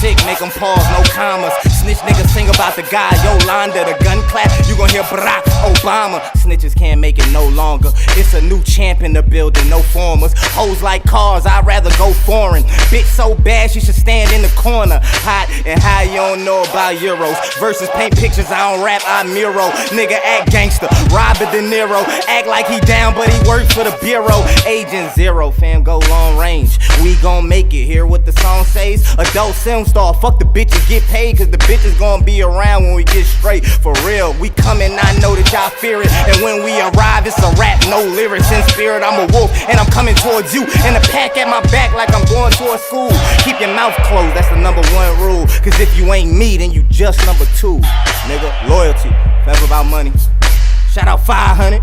sick, make them pause, no commas. Snitch niggas sing about the guy, Yolanda. The gun clap, you gon' hear Barack Obama. Snitches can't make it no longer. It's a new champ in the building, no formers. Hoes like cars, I'd rather go foreign. Bitch so bad, she should stand in the corner. Hot and high, you don't know about Euros. Versus paint pictures, I don't rap, I Miro. Nigga act gangster, Robert De Niro. Act like he down, but he works for the Bureau. Agent Zero, fam, go long range. We gon' make it, hear what the song says? Adult film star, fuck the bitches, get paid. Cause the bitches gon' be around when we get straight. For real, we coming, I know that y'all fear it. And when we arrive, it's a rap, no lyrics. In spirit, I'm a wolf, and I'm coming towards you. And a pack at my back like I'm going to a school. Keep your mouth closed, that's the #1 rule. Cause if you ain't me, then you just #2. Nigga, loyalty, forever about money. Shout out 500.